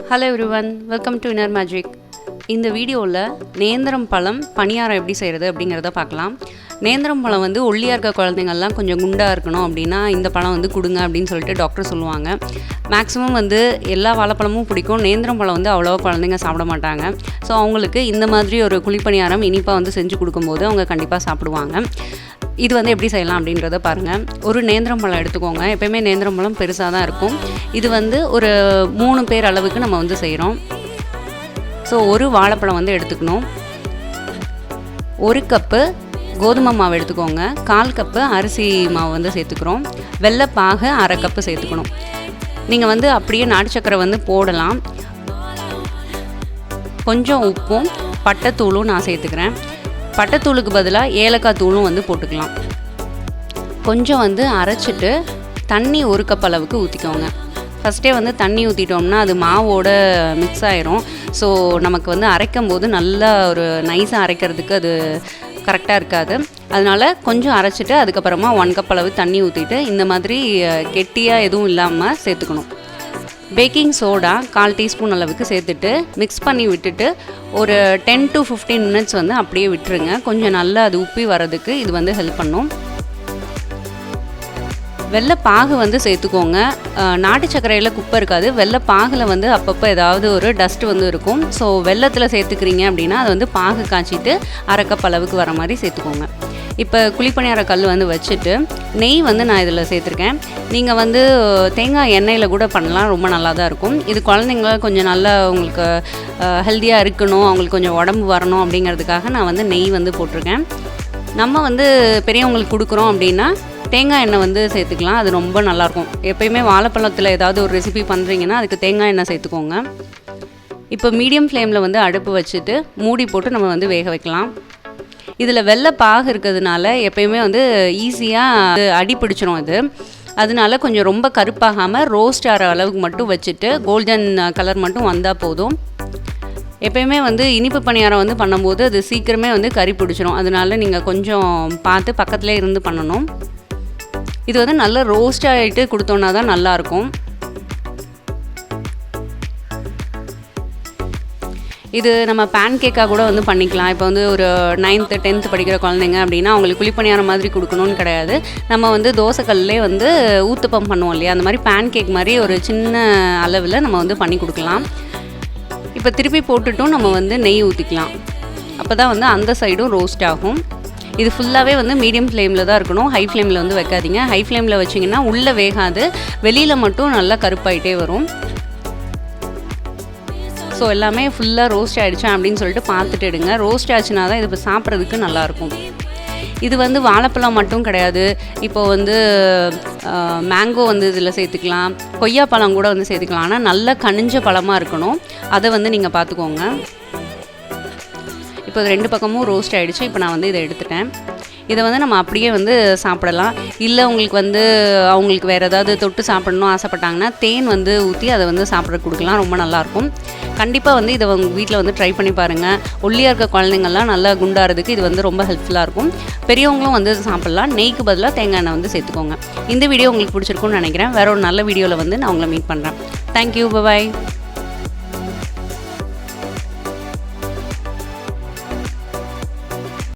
Hello everyone, welcome to Inner Magic. இந்த வீடியோவில் நேந்திரம் பழம் பணியாரம் எப்படி செய்கிறது அப்படிங்கிறத பார்க்கலாம். நேந்திரம் பழம் வந்து ஒல்லியாக இருக்க குழந்தைங்கள்லாம் கொஞ்சம் குண்டாக இருக்கணும் அப்படின்னா இந்த பழம் வந்து கொடுங்க அப்படின்னு சொல்லிட்டு டாக்டர் சொல்லுவாங்க. மேக்ஸிமம் வந்து எல்லா வாழைப்பழமும் பிடிக்கும், நேந்திரம் பழம் வந்து அவ்வளோவா குழந்தைங்க சாப்பிட மாட்டாங்க. ஸோ அவங்களுக்கு இந்த மாதிரி ஒரு குழிப்பணியாரம் இனிப்பாக வந்து செஞ்சு கொடுக்கும்போது அவங்க கண்டிப்பாக சாப்பிடுவாங்க. இது வந்து எப்படி செய்யலாம் அப்படின்றத பாருங்கள். ஒரு நேந்திரம் பழம் எடுத்துக்கோங்க. எப்போயுமே நேந்திரம் பழம் பெருசாக தான் இருக்கும். இது வந்து ஒரு 3 பேர் அளவுக்கு நம்ம வந்து செய்கிறோம். ஸோ ஒரு வாழைப்பழம் வந்து எடுத்துக்கணும். 1 கப்பு கோதுமை மாவு எடுத்துக்கோங்க. 1/4 கப்பு அரிசி மாவு வந்து சேர்த்துக்கிறோம். வெள்ளைப்பாகு 1/2 கப்பு சேர்த்துக்கணும். நீங்கள் வந்து அப்படியே நாட்டு சக்கரை வந்து போடலாம். கொஞ்சம் உப்பும் பட்டைத்தூளும் நான் சேர்த்துக்கிறேன். பட்டைத்தூளுக்கு பதிலாக ஏலக்காய் தூளும் வந்து போட்டுக்கலாம். கொஞ்சம் வந்து அரைச்சிட்டு தண்ணி 1 கப் அளவுக்கு ஊற்றிக்கோங்க. ஃபஸ்ட்டே வந்து தண்ணி ஊற்றிட்டோம்னா அது மாவோட மிக்ஸ் ஆயிரும். ஸோ நமக்கு வந்து அரைக்கும் போது நல்லா ஒரு நைஸாக அரைக்கிறதுக்கு அது கரெக்டாக இருக்காது. அதனால் கொஞ்சம் அரைச்சிட்டு அதுக்கப்புறமா 1 கப் அளவு தண்ணி ஊற்றிட்டு இந்த மாதிரி கெட்டியாக எதுவும் இல்லாமல் சேர்த்துக்கணும். பேக்கிங் சோடா 1/4 டீஸ்பூன் அளவுக்கு சேர்த்துட்டு மிக்ஸ் பண்ணி விட்டுட்டு ஒரு 10 to 15 மினிட்ஸ் வந்து அப்படியே விட்டுருங்க. கொஞ்சம் நல்லா அது உப்பி வரதுக்கு இது வந்து ஹெல்ப் பண்ணும். வெள்ளைப்பாகு வந்து சேர்த்துக்கோங்க. நாட்டு சர்க்கரையில் குப்பை இருக்காது. வெள்ளைப்பாகில் வந்து அப்பப்போ ஏதாவது ஒரு டஸ்ட் வந்து இருக்கும். ஸோ வெள்ளத்தில் சேர்த்துக்கிறீங்க அப்படின்னா அது வந்து பாகு காய்ச்சிட்டு 1/2 கப் அளவுக்கு வர மாதிரி சேர்த்துக்கோங்க. இப்போ குழிப்பணியார கல் வந்து வச்சுட்டு நெய் வந்து நான் இதில் சேர்த்துருக்கேன். நீங்கள் வந்து தேங்காய் எண்ணெயில் கூட பண்ணலாம், ரொம்ப நல்லா தான் இருக்கும். இது குழந்தைங்க கொஞ்சம் நல்லா உங்களுக்கு ஹெல்த்தியாக இருக்கணும், அவங்களுக்கு கொஞ்சம் உடம்பு வரணும் அப்படிங்கிறதுக்காக நான் வந்து நெய் வந்து போட்டிருக்கேன். நம்ம வந்து பெரியவங்களுக்கு கொடுக்குறோம் அப்படின்னா தேங்காய் எண்ணெய் வந்து சேர்த்துக்கலாம். அது ரொம்ப நல்லாயிருக்கும். எப்போயுமே வாழைப்பழத்தில் ஏதாவது ஒரு ரெசிபி பண்ணுறீங்கன்னா அதுக்கு தேங்காய் எண்ணெய் சேர்த்துக்கோங்க. இப்போ மீடியம் ஃப்ளேமில் வந்து அடுப்பு வச்சுட்டு மூடி போட்டு நம்ம வந்து வேக வைக்கலாம். இதில் வெள்ளைப்பாகு இருக்கிறதுனால எப்போயுமே வந்து ஈஸியாக அடி பிடிச்சிரும் இது. அதனால கொஞ்சம் ரொம்ப கருப்பாகாமல் ரோஸ்ட் ஆகிற அளவுக்கு மட்டும் வச்சுட்டு கோல்டன் கலர் மட்டும் வந்தால் போதும். எப்போயுமே வந்து இனிப்பு பணியாரம் வந்து பண்ணும்போது அது சீக்கிரமே வந்து கறி பிடிச்சிரும். அதனால நீங்கள் கொஞ்சம் பார்த்து பக்கத்துலேயே இருந்து பண்ணணும். இது வந்து நல்லா ரோஸ்ட் ஆகிட்டு கொடுத்தோன்னா தான் நல்லாயிருக்கும். இது நம்ம பேன் கேக்காக கூட வந்து பண்ணிக்கலாம். இப்போ வந்து ஒரு 9th 10th படிக்கிற குழந்தைங்க அப்படின்னா அவங்களுக்கு குழிப்பணியாரம் மாதிரி கொடுக்கணும்னு கிடையாது. நம்ம வந்து தோசைக்கல்லே வந்து ஊத்தப்பம் பண்ணுவோம் இல்லையா, அந்த மாதிரி பேன் கேக் மாதிரி ஒரு சின்ன அளவில் நம்ம வந்து பண்ணி கொடுக்கலாம். இப்போ திருப்பி போட்டுட்டும் நம்ம வந்து நெய் ஊற்றிக்கலாம். அப்போ தான் வந்து அந்த சைடும் ரோஸ்ட் ஆகும். இது ஃபுல்லாகவே வந்து மீடியம் ஃப்ளேமில் தான் இருக்கணும். ஹை ஃப்ளேமில் வந்து வைக்காதீங்க. ஹை ஃப்ளேமில் வச்சிங்கன்னா உள்ளே வேகாது, வெளியில் மட்டும் நல்லா கருப்பாயிட்டே வரும். ஸோ எல்லாமே ஃபுல்லாக ரோஸ்ட் ஆகிடுச்சா அப்படின்னு சொல்லிட்டு பார்த்துட்டு எடுங்க. ரோஸ்ட் ஆச்சுன்னா தான் இது இப்போ சாப்பிட்றதுக்கு நல்லாயிருக்கும். இது வந்து வாழைப்பழம் மட்டும் கிடையாது. இப்போது வந்து மேங்கோ வந்து இதில் சேர்த்துக்கலாம், கொய்யாப்பழம் கூட வந்து சேர்த்துக்கலாம். ஆனால் நல்லா கனிஞ்ச பழமாக இருக்கணும். அதை வந்து நீங்கள் பார்த்துக்கோங்க. இப்போ 2 பக்கமும் ரோஸ்ட் ஆகிடுச்சு. இப்போ நான் வந்து இதை எடுத்துட்டேன். இதை வந்து நம்ம அப்படியே வந்து சாப்பிடலாம். இல்லை உங்களுக்கு வந்து அவங்களுக்கு வேறு ஏதாவது தொட்டு சாப்பிடணும் ஆசைப்பட்டாங்கன்னா தேன் வந்து ஊற்றி அதை வந்து சாப்பிட கொடுக்கலாம். ரொம்ப நல்லாயிருக்கும். கண்டிப்பாக வந்து இதை உங்கள் வீட்டில் வந்து ட்ரை பண்ணி பாருங்கள். ஒல்லியாக இருக்க குழந்தைங்கள்லாம் நல்லா குண்டாகிறதுக்கு இது வந்து ரொம்ப ஹெல்ப்ஃபுல்லாக இருக்கும். பெரியவங்களும் வந்து சாப்பிட்லாம். நெய்க்கு பதிலாக தேங்காய் எண்ணெய் வந்து சேர்த்துக்கோங்க. இந்த வீடியோ உங்களுக்கு பிடிச்சிருக்கும்னு நினைக்கிறேன். வேறு ஒரு நல்ல வீடியோவில் வந்து நான் உங்களை மீட் பண்ணுறேன். தேங்க்யூ, பாய்.